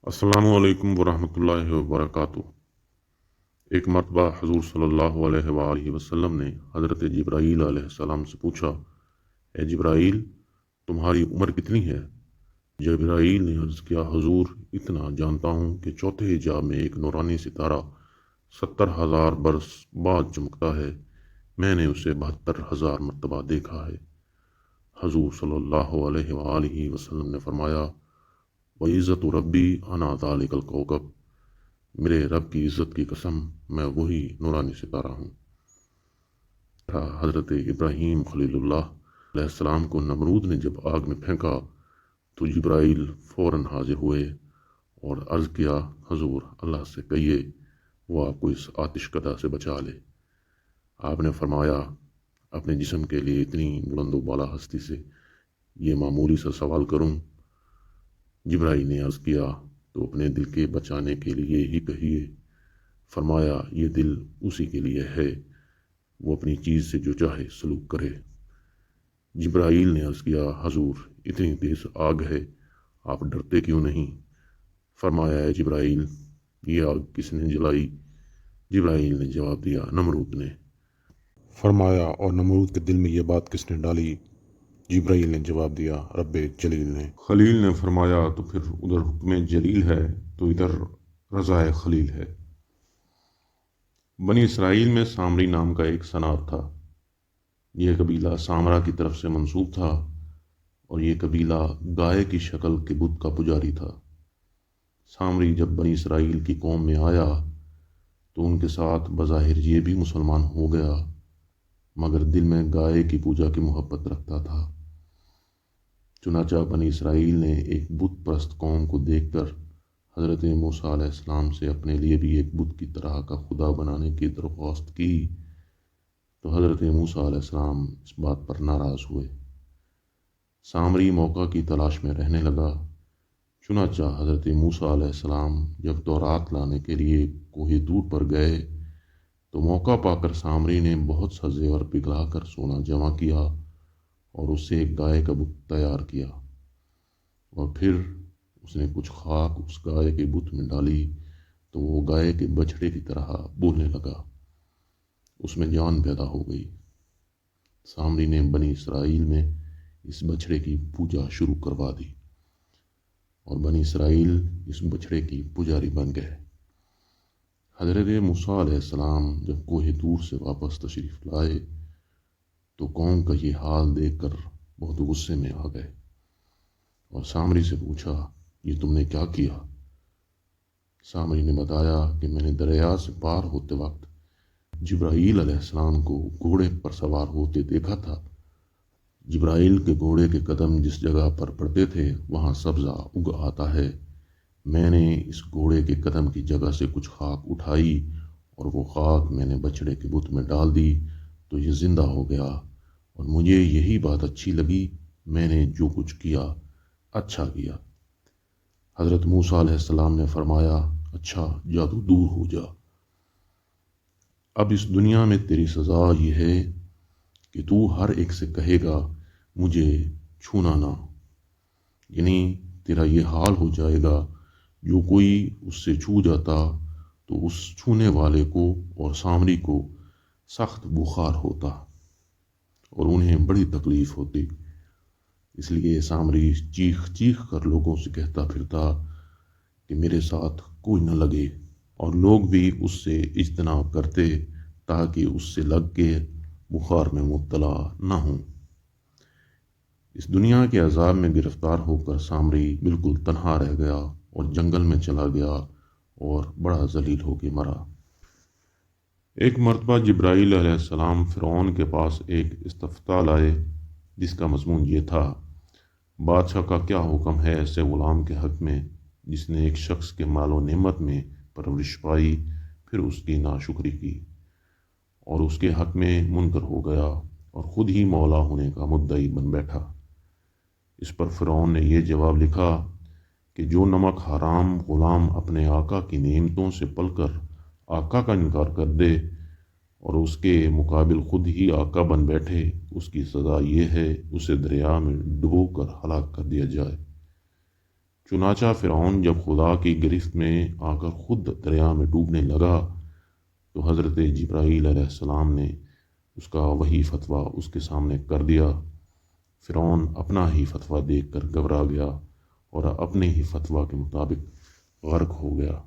السلام علیکم ورحمۃ اللہ وبرکاتہ۔ ایک مرتبہ حضور صلی اللہ علیہ وآلہ وسلم نے حضرت جبرائیل علیہ السلام سے پوچھا، اے جبرائیل، تمہاری عمر کتنی ہے؟ جبرائیل نے عرض کیا، حضور، اتنا جانتا ہوں کہ چوتھے حجاب میں ایک نورانی ستارہ 70,000 برس بعد چمکتا ہے، میں نے اسے 72,000 مرتبہ دیکھا ہے۔ حضور صلی اللہ علیہ وآلہ وسلم نے فرمایا، وَعِزَّتُ ربی انا ذالک الکوکب، میرے رب کی عزت کی قسم، میں وہی نورانی ستارہ ہوں۔ حضرت ابراہیم خلیل اللہ علیہ السلام کو نمرود نے جب آگ میں پھینکا تو جبرائیل فوراً حاضر ہوئے اور عرض کیا، حضور، اللہ سے کہیے وہ آپ کو اس آتش کدہ سے بچا لے۔ آپ نے فرمایا، اپنے جسم کے لیے اتنی بلند و بالا ہستی سے یہ معمولی سا سوال کروں؟ جبرائیل نے عرض کیا، تو اپنے دل کے بچانے کے لیے ہی کہیے۔ فرمایا، یہ دل اسی کے لیے ہے، وہ اپنی چیز سے جو چاہے سلوک کرے۔ جبرائیل نے عرض کیا، حضور، اتنی تیز آگ ہے، آپ ڈرتے کیوں نہیں؟ فرمایا، اے جبرائیل، یہ آگ کس نے جلائی؟ جبرائیل نے جواب دیا، نمرود نے۔ فرمایا، اور نمرود کے دل میں یہ بات کس نے ڈالی؟ جبرائیل نے جواب دیا، رب جلیل نے۔ خلیل نے فرمایا، تو پھر ادھر حکم جلیل ہے تو ادھر رضائے خلیل ہے۔ بنی اسرائیل میں سامری نام کا ایک سنار تھا۔ یہ قبیلہ سامرا کی طرف سے منسوب تھا اور یہ قبیلہ گائے کی شکل کے بت کا پجاری تھا۔ سامری جب بنی اسرائیل کی قوم میں آیا تو ان کے ساتھ بظاہر یہ بھی مسلمان ہو گیا، مگر دل میں گائے کی پوجا کی محبت رکھتا تھا۔ چنانچہ بنی اسرائیل نے ایک بت پرست قوم کو دیکھ کر حضرت موسیٰ علیہ السلام سے اپنے لیے بھی ایک بت کی طرح کا خدا بنانے کی درخواست کی، تو حضرت موسیٰ علیہ السلام اس بات پر ناراض ہوئے۔ سامری موقع کی تلاش میں رہنے لگا۔ چنانچہ حضرت موسیٰ علیہ السلام جب تورات لانے کے لیے کوہ طور پر گئے تو موقع پا کر سامری نے بہت سا زیور پگھلا کر سونا جمع کیا اور اس سے ایک گائے کا بت تیار کیا، اور پھر اس نے کچھ خاک اس گائے کے بت میں ڈالی تو وہ گائے کے بچھڑے کی طرح بولنے لگا، اس میں جان پیدا ہو گئی۔ سامری نے بنی اسرائیل میں اس بچھڑے کی پوجا شروع کروا دی اور بنی اسرائیل اس بچھڑے کی پجاری بن گئے۔ حضرت موسیٰ علیہ السلام جب کوہ طور سے واپس تشریف لائے تو قوم کا یہ حال دیکھ کر بہت غصے میں آ گئے اور سامری سے پوچھا، یہ تم نے کیا کیا؟ سامری نے بتایا کہ میں نے دریا سے پار ہوتے وقت جبرائیل علیہ السلام کو گھوڑے پر سوار ہوتے دیکھا تھا۔ جبرائیل کے گھوڑے کے قدم جس جگہ پر پڑتے تھے وہاں سبزہ اگ آتا ہے۔ میں نے اس گھوڑے کے قدم کی جگہ سے کچھ خاک اٹھائی اور وہ خاک میں نے بچڑے کے بت میں ڈال دی تو یہ زندہ ہو گیا، اور مجھے یہی بات اچھی لگی، میں نے جو کچھ کیا اچھا کیا۔ حضرت موسیٰ علیہ السلام نے فرمایا، اچھا، جادو دور ہو جا۔ اب اس دنیا میں تیری سزا یہ ہے کہ تو ہر ایک سے کہے گا مجھے چھونا نہ، یعنی تیرا یہ حال ہو جائے گا، جو کوئی اس سے چھو جاتا تو اس چھونے والے کو اور سامری کو سخت بخار ہوتا اور انہیں بڑی تکلیف ہوتی۔ اس لیے سامری چیخ چیخ کر لوگوں سے کہتا پھرتا کہ میرے ساتھ کوئی نہ لگے، اور لوگ بھی اس سے اجتناب کرتے تاکہ اس سے لگ کے بخار میں مبتلا نہ ہوں۔ اس دنیا کے عذاب میں گرفتار ہو کر سامری بالکل تنہا رہ گیا اور جنگل میں چلا گیا اور بڑا ذلیل ہو کے مرا۔ ایک مرتبہ جبرائیل علیہ السلام فرعون کے پاس ایک استفتاء لائے جس کا مضمون یہ تھا، بادشاہ کا کیا حکم ہے ایسے غلام کے حق میں جس نے ایک شخص کے مال و نعمت میں پرورش پائی پھر اس کی ناشکری کی اور اس کے حق میں منکر ہو گیا اور خود ہی مولا ہونے کا مدعی بن بیٹھا۔ اس پر فرعون نے یہ جواب لکھا کہ جو نمک حرام غلام اپنے آقا کی نعمتوں سے پل کر آقا کا انکار کر دے اور اس کے مقابل خود ہی آقا بن بیٹھے، اس کی سزا یہ ہے اسے دریا میں ڈبو کر ہلاک کر دیا جائے۔ چنانچہ فرعون جب خدا کی گرفت میں آ کر خود دریا میں ڈوبنے لگا تو حضرت جبرائیل علیہ السلام نے اس کا وہی فتویٰ اس کے سامنے کر دیا۔ فرعون اپنا ہی فتویٰ دیکھ کر گھبرا گیا اور اپنے ہی فتویٰ کے مطابق غرق ہو گیا۔